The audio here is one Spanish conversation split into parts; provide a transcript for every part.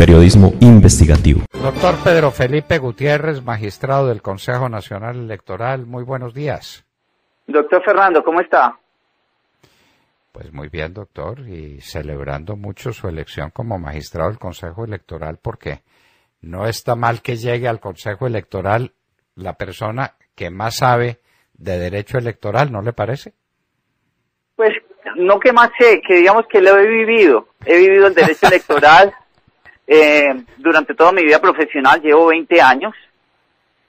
periodismo investigativo. Doctor Pedro Felipe Gutiérrez, magistrado del Consejo Nacional Electoral, muy buenos días. Doctor Fernando, ¿cómo está? Pues muy bien, doctor, y celebrando mucho su elección como magistrado del Consejo Electoral, porque no está mal que llegue al Consejo Electoral la persona que más sabe de derecho electoral, ¿no le parece? Pues no que más sé, que digamos que lo he vivido el derecho electoral durante toda mi vida profesional, llevo 20 años,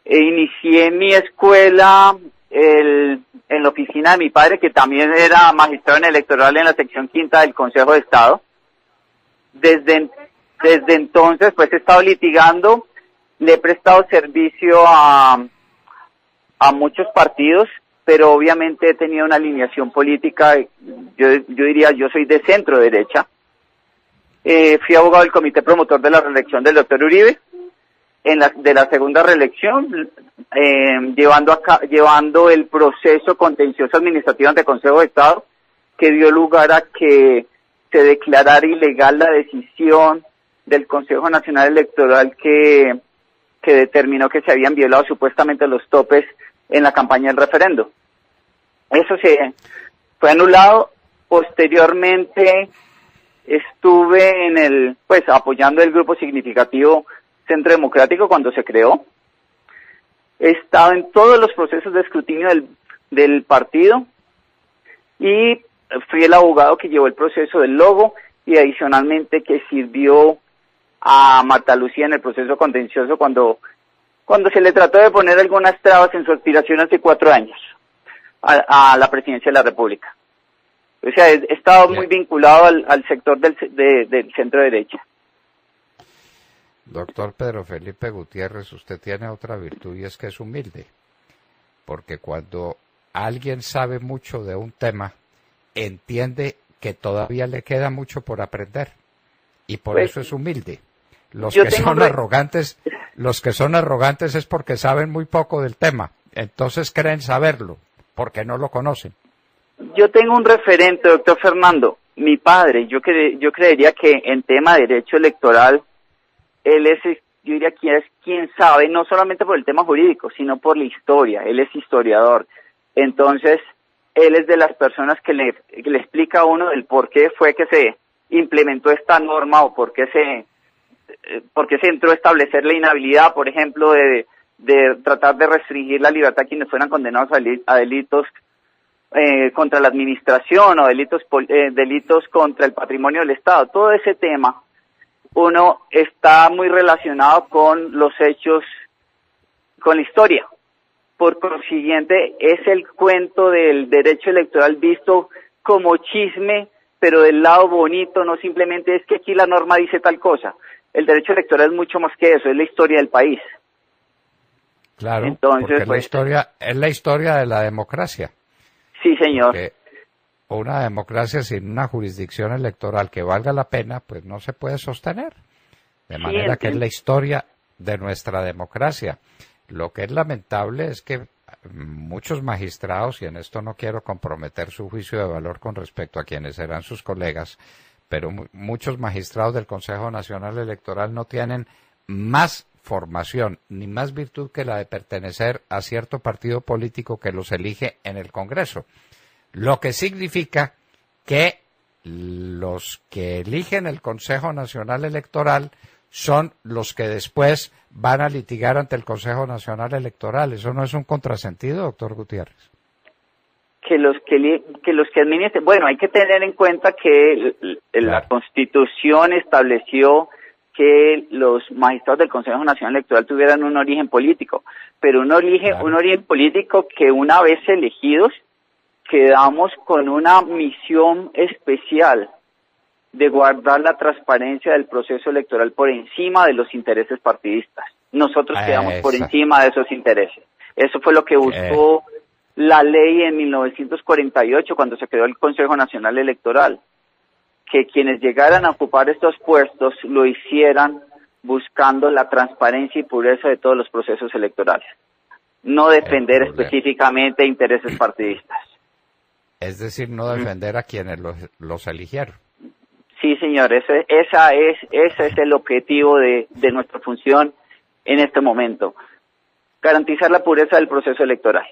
inicié mi escuela en la oficina de mi padre, que también era magistrado en electoral en la sección quinta del Consejo de Estado. Desde entonces, pues he estado litigando, le he prestado servicio a muchos partidos, pero obviamente he tenido una alineación política, yo diría, yo soy de centro derecha. Fui abogado del comité promotor de la reelección del doctor Uribe, de la segunda reelección, llevando el proceso contencioso administrativo ante el Consejo de Estado, que dio lugar a que se declarara ilegal la decisión del Consejo Nacional Electoral que determinó que se habían violado supuestamente los topes en la campaña del referendo. Eso se fue anulado. Posteriormente estuve apoyando el grupo significativo Centro Democrático cuando se creó. He estado en todos los procesos de escrutinio del partido y fui el abogado que llevó el proceso del logo y adicionalmente que sirvió a Marta Lucía en el proceso contencioso cuando se le trató de poner algunas trabas en su aspiración hace 4 años a la presidencia de la República. O sea, he estado muy vinculado al sector del centro derecha. Doctor Pedro Felipe Gutiérrez, usted tiene otra virtud y es que es humilde, porque cuando alguien sabe mucho de un tema, entiende que todavía le queda mucho por aprender y por eso es humilde. Los que son arrogantes es porque saben muy poco del tema, entonces creen saberlo, porque no lo conocen. Yo tengo un referente, doctor Fernando, mi padre. Yo creería que en tema de derecho electoral, él es, yo diría que es quien sabe, no solamente por el tema jurídico, sino por la historia. Él es historiador. Entonces, él es de las personas que le explica a uno el por qué fue que se implementó esta norma o por qué se entró a establecer la inhabilidad, por ejemplo, de tratar de restringir la libertad a quienes fueran condenados a delitos contra la administración o delitos contra el patrimonio del Estado. Todo ese tema, uno está muy relacionado con los hechos, con la historia. Por consiguiente, es el cuento del derecho electoral visto como chisme, pero del lado bonito, no simplemente es que aquí la norma dice tal cosa. El derecho electoral es mucho más que eso, es la historia del país. Claro, entonces, porque es la historia de la democracia. Sí, señor. Porque una democracia sin una jurisdicción electoral que valga la pena, pues no se puede sostener. De manera que es la historia de nuestra democracia. Lo que es lamentable es que muchos magistrados, y en esto no quiero comprometer su juicio de valor con respecto a quienes serán sus colegas, pero muchos magistrados del Consejo Nacional Electoral no tienen más formación ni más virtud que la de pertenecer a cierto partido político que los elige en el Congreso, lo que significa que los que eligen el Consejo Nacional Electoral son los que después van a litigar ante el Consejo Nacional Electoral. ¿Eso no es un contrasentido, doctor Gutiérrez? Que los que administren, bueno, hay que tener en cuenta que la Constitución estableció que los magistrados del Consejo Nacional Electoral tuvieran un origen político, pero un origen político que una vez elegidos quedamos con una misión especial de guardar la transparencia del proceso electoral por encima de los intereses partidistas. Nosotros quedamos por encima de esos intereses. Eso fue lo que buscó la ley en 1948 cuando se creó el Consejo Nacional Electoral, que quienes llegaran a ocupar estos puestos lo hicieran buscando la transparencia y pureza de todos los procesos electorales, no defender específicamente intereses partidistas. Es decir, no defender a quienes los eligieron. Sí, señor, ese es el objetivo de nuestra función en este momento. Garantizar la pureza del proceso electoral.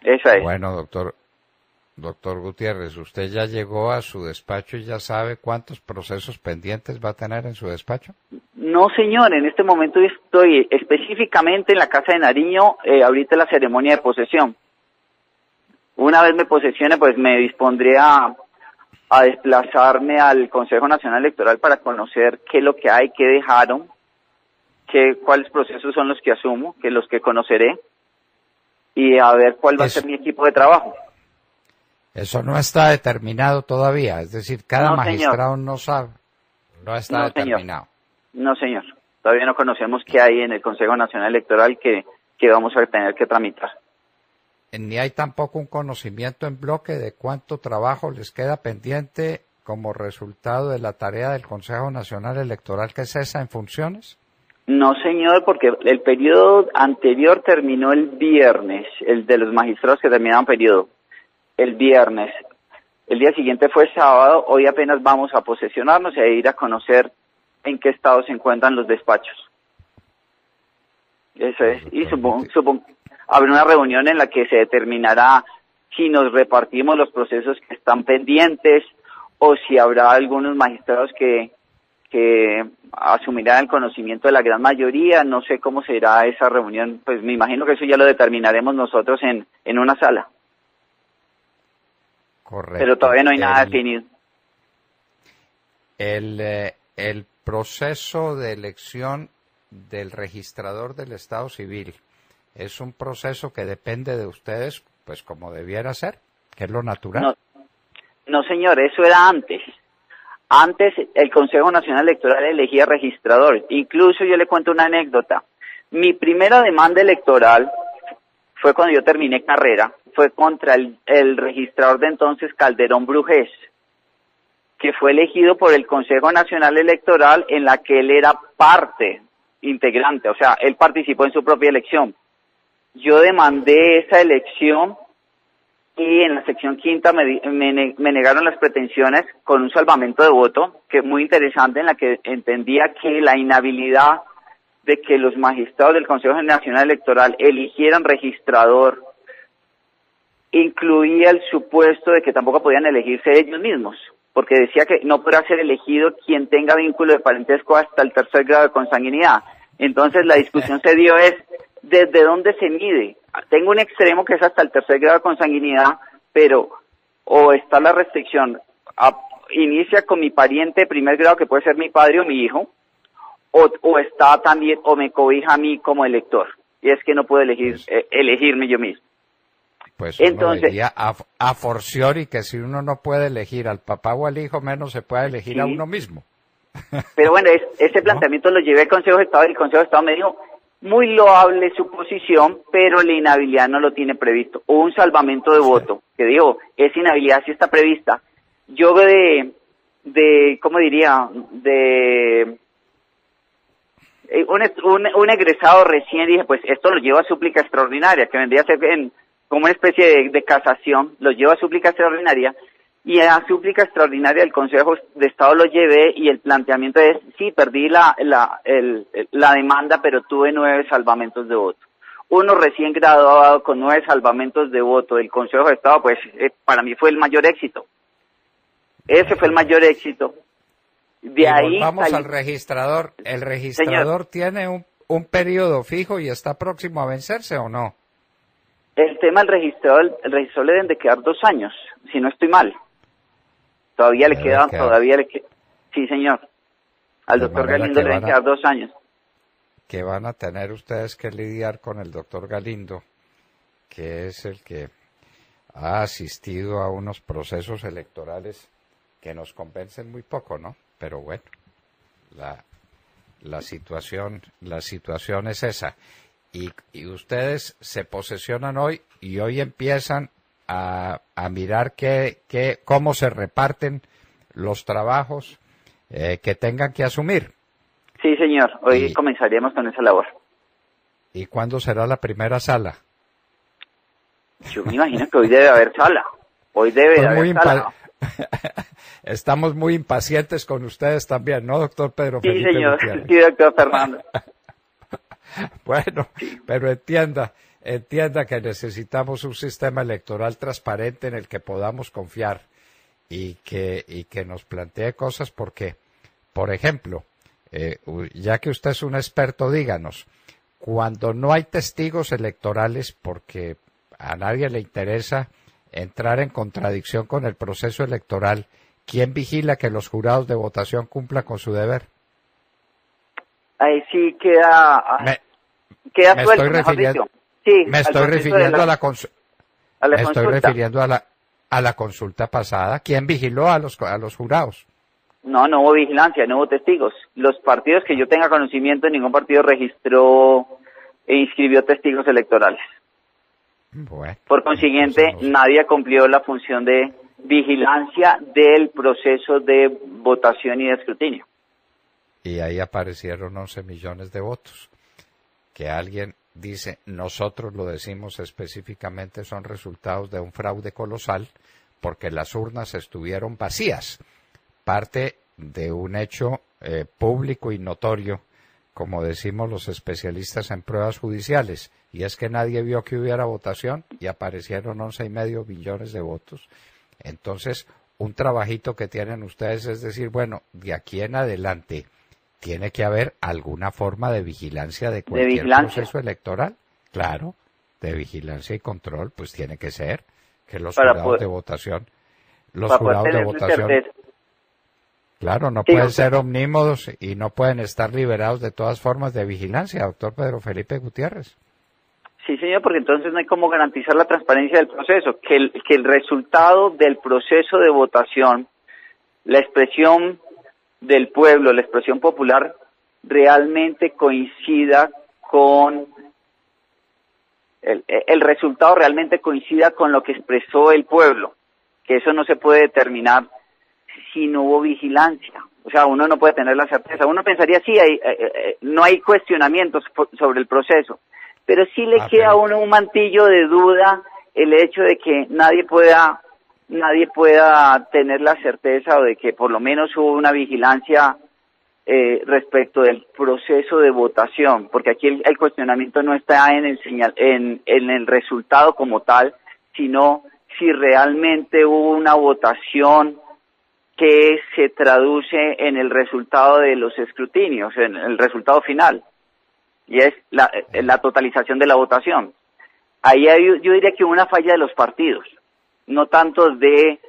Esa es. Bueno, doctor Gutiérrez, usted ya llegó a su despacho y ya sabe cuántos procesos pendientes va a tener en su despacho. No, señor, en este momento estoy específicamente en la Casa de Nariño, ahorita la ceremonia de posesión. Una vez me posesione, pues me dispondré a desplazarme al Consejo Nacional Electoral para conocer qué es lo que hay, qué dejaron, cuáles procesos son los que asumo, los que conoceré, y a ver cuál va a ser mi equipo de trabajo. Eso no está determinado todavía, es decir, cada magistrado no sabe, no está determinado. No, señor, todavía no conocemos qué hay en el Consejo Nacional Electoral que vamos a tener que tramitar. Ni hay tampoco un conocimiento en bloque de cuánto trabajo les queda pendiente como resultado de la tarea del Consejo Nacional Electoral que cesa en funciones. No, señor, porque el periodo anterior terminó el viernes, el de los magistrados que terminaban periodo, el viernes. El día siguiente fue sábado, hoy apenas vamos a posesionarnos e ir a conocer en qué estado se encuentran los despachos. Eso es, y supongo habrá una reunión en la que se determinará si nos repartimos los procesos que están pendientes o si habrá algunos magistrados que asumirán el conocimiento de la gran mayoría. No sé cómo será esa reunión, pues me imagino que eso ya lo determinaremos nosotros en una sala. Correcto. Pero todavía no hay nada definido. El proceso de elección del registrador del Estado Civil es un proceso que depende de ustedes, pues como debiera ser, que es lo natural. No, señor, eso era antes. Antes el Consejo Nacional Electoral elegía registrador. Incluso yo le cuento una anécdota. Mi primera demanda electoral fue cuando yo terminé carrera, fue contra el registrador de entonces, Calderón Brujés, que fue elegido por el Consejo Nacional Electoral en la que él era parte integrante, o sea, él participó en su propia elección. Yo demandé esa elección y en la sección quinta me negaron las pretensiones con un salvamento de voto, que es muy interesante, en la que entendía que la inhabilidad de que los magistrados del Consejo Nacional Electoral eligieran registrador incluía el supuesto de que tampoco podían elegirse ellos mismos, porque decía que no podrá ser elegido quien tenga vínculo de parentesco hasta el 3er grado de consanguinidad. Entonces la discusión se dio ¿desde dónde se mide? Tengo un extremo que es hasta el 3er grado de consanguinidad, pero o está la restricción, inicia con mi pariente de 1er grado, que puede ser mi padre o mi hijo, o está también, o me cobija a mí como elector, y es que no puedo elegirme yo mismo. Pues entonces diría a forciori que si uno no puede elegir al papá o al hijo, menos se puede elegir a uno mismo. Pero bueno, ese planteamiento lo llevé al Consejo de Estado y el Consejo de Estado me dijo, muy loable su posición, pero la inhabilidad no lo tiene previsto. Hubo un salvamento de voto, que digo, esa inhabilidad sí está prevista. Yo ¿cómo diría? Un egresado recién dije, pues esto lo llevo a súplica extraordinaria, que vendría a ser como una especie de casación, lo llevo a súplica extraordinaria, y a súplica extraordinaria del Consejo de Estado lo llevé, y el planteamiento es, sí, perdí la demanda, pero tuve 9 salvamentos de voto. Uno recién graduado con 9 salvamentos de voto del Consejo de Estado, pues para mí fue el mayor éxito. Ese fue el mayor éxito. Vamos al registrador. ¿El registrador tiene un periodo fijo y está próximo a vencerse o no? El tema del registrador le deben de quedar 2 años, si no estoy mal. Todavía le queda. Sí, señor. Al doctor Galindo le deben quedar 2 años. Que van a tener ustedes que lidiar con el doctor Galindo, que es el que ha asistido a unos procesos electorales que nos convencen muy poco, ¿no? Pero bueno, la situación es esa. Y ustedes se posesionan hoy y hoy empiezan a mirar cómo se reparten los trabajos que tengan que asumir. Sí, señor. Hoy comenzaríamos con esa labor. ¿Y cuándo será la primera sala? Yo me imagino que hoy debe haber sala. Hoy debe haber sala. Estamos muy impacientes con ustedes también, ¿no, doctor Pedro Sí, Felipe señor. Gutiérrez? Sí, doctor Fernando. Bueno, pero entienda que necesitamos un sistema electoral transparente en el que podamos confiar y que nos plantee cosas porque, por ejemplo, ya que usted es un experto, díganos, cuando no hay testigos electorales porque a nadie le interesa entrar en contradicción con el proceso electoral, ¿quién vigila que los jurados de votación cumplan con su deber? Ahí sí queda suelto, estoy refiriendo, sí, me estoy refiriendo a la consulta pasada. ¿Quién vigiló a los jurados? No hubo vigilancia, no hubo testigos. Los partidos que yo tenga conocimiento, ningún partido registró e inscribió testigos electorales. Bueno, por consiguiente, nadie cumplió la función de vigilancia del proceso de votación y de escrutinio. Y ahí aparecieron 11 millones de votos. Que alguien dice, nosotros lo decimos específicamente, son resultados de un fraude colosal porque las urnas estuvieron vacías. Parte de un hecho público y notorio, como decimos los especialistas en pruebas judiciales, y es que nadie vio que hubiera votación y aparecieron 11,5 millones de votos. Entonces, un trabajito que tienen ustedes es decir, bueno, de aquí en adelante tiene que haber alguna forma de vigilancia de cualquier proceso electoral. Claro, de vigilancia y control, pues tiene que ser que los jurados de votación, claro, no pueden ser omnímodos y no pueden estar liberados de todas formas de vigilancia, doctor Pedro Felipe Gutiérrez. Sí, señor, porque entonces no hay cómo garantizar la transparencia del proceso, que el resultado del proceso de votación, la expresión del pueblo, la expresión popular, realmente coincida con el resultado realmente coincida con lo que expresó el pueblo, que eso no se puede determinar si no hubo vigilancia. O sea, uno no puede tener la certeza. Uno pensaría, sí, no hay cuestionamientos sobre el proceso, pero sí le queda a uno un mantillo de duda el hecho de que nadie pueda tener la certeza de que por lo menos hubo una vigilancia respecto del proceso de votación, porque aquí el cuestionamiento no está en el resultado como tal, sino si realmente hubo una votación que se traduce en el resultado de los escrutinios, en el resultado final, y es la totalización de la votación. Ahí yo diría que hubo una falla de los partidos, no tanto de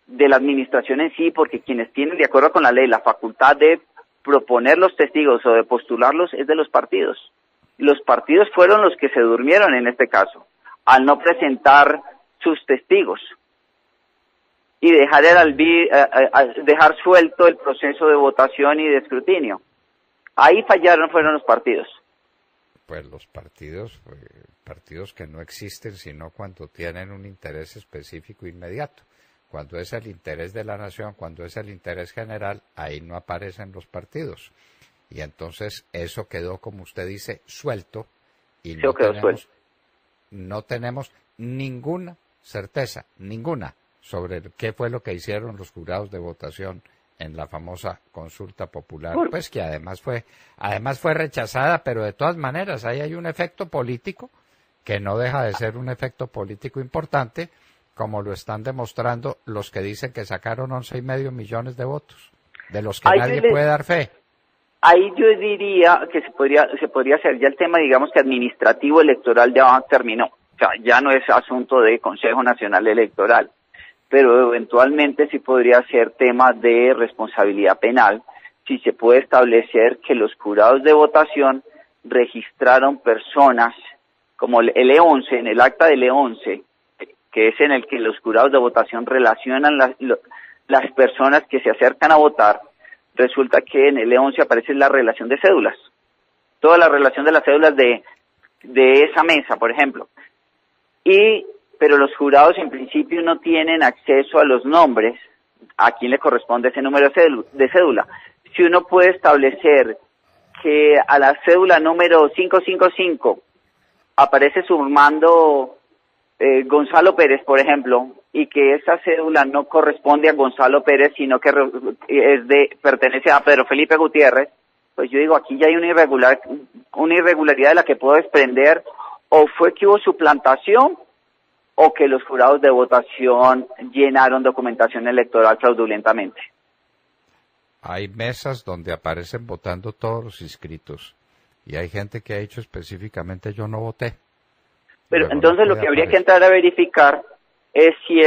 la administración en sí, porque quienes tienen, de acuerdo con la ley, la facultad de proponer los testigos o de postularlos es de los partidos. Los partidos fueron los que se durmieron en este caso, al no presentar sus testigos y dejar suelto el proceso de votación y de escrutinio. Ahí fueron los partidos. Pues los partidos que no existen sino cuando tienen un interés específico inmediato. Cuando es el interés de la nación, cuando es el interés general, ahí no aparecen los partidos. Y entonces eso quedó, como usted dice, suelto y no tenemos ninguna certeza, ninguna, sobre qué fue lo que hicieron los jurados de votación en la famosa consulta popular, pues que además fue rechazada, pero de todas maneras ahí hay un efecto político que no deja de ser un efecto político importante, como lo están demostrando los que dicen que sacaron 11,5 millones de votos, de los que nadie puede dar fe. Ahí yo diría que se podría hacer ya el tema, digamos que administrativo electoral ya terminó, o sea, ya no es asunto de Consejo Nacional Electoral, pero eventualmente sí podría ser tema de responsabilidad penal si se puede establecer que los jurados de votación registraron personas como el E11, en el acta del E11, que es en el que los jurados de votación relacionan las personas que se acercan a votar. Resulta que en el E11 aparece la relación de cédulas, toda la relación de las cédulas de esa mesa, por ejemplo, pero los jurados en principio no tienen acceso a los nombres, a quién le corresponde ese número de cédula. Si uno puede establecer que a la cédula número 555 aparece sumando Gonzalo Pérez, por ejemplo, y que esa cédula no corresponde a Gonzalo Pérez, sino que pertenece a Pedro Felipe Gutiérrez, pues yo digo, aquí ya hay una irregularidad de la que puedo desprender, o fue que hubo suplantación, o que los jurados de votación llenaron documentación electoral fraudulentamente. Hay mesas donde aparecen votando todos los inscritos, y hay gente que ha dicho específicamente yo no voté. Pero entonces lo que habría que entrar a verificar es si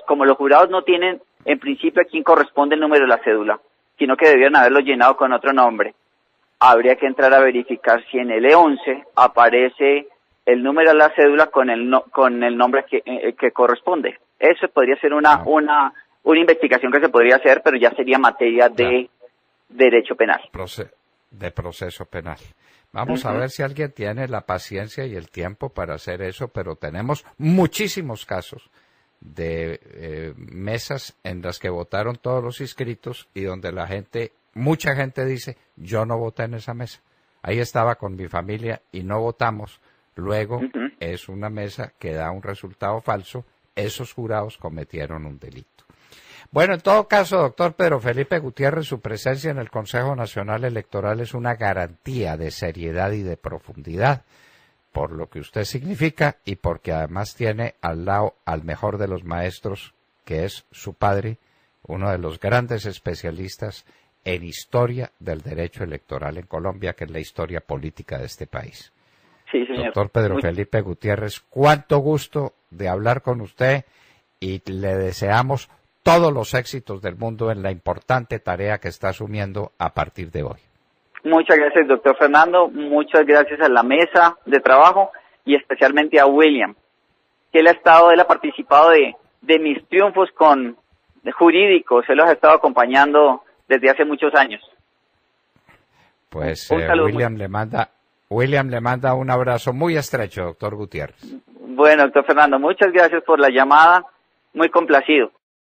como los jurados no tienen en principio a quién corresponde el número de la cédula, sino que debieron haberlo llenado con otro nombre, habría que entrar a verificar si en el E11 aparece el número de la cédula con el nombre que corresponde. Eso podría ser una investigación que se podría hacer, pero ya sería materia de derecho penal. De proceso penal. Vamos a ver si alguien tiene la paciencia y el tiempo para hacer eso, pero tenemos muchísimos casos de mesas en las que votaron todos los inscritos y donde mucha gente dice, yo no voté en esa mesa. Ahí estaba con mi familia y no votamos. Luego es una mesa que da un resultado falso. Esos jurados cometieron un delito. Bueno, en todo caso, doctor Pedro Felipe Gutiérrez, su presencia en el Consejo Nacional Electoral es una garantía de seriedad y de profundidad, por lo que usted significa y porque además tiene al lado al mejor de los maestros, que es su padre, uno de los grandes especialistas en historia del derecho electoral en Colombia, que es la historia política de este país. Sí, señor. Doctor Pedro Felipe Gutiérrez, cuánto gusto de hablar con usted y le deseamos todos los éxitos del mundo en la importante tarea que está asumiendo a partir de hoy. Muchas gracias, doctor Fernando. Muchas gracias a la mesa de trabajo y especialmente a William, que él ha participado de mis triunfos jurídicos. Él los ha estado acompañando desde hace muchos años. Pues William le manda un abrazo muy estrecho, doctor Gutiérrez. Bueno, doctor Fernando, muchas gracias por la llamada. Muy complacido.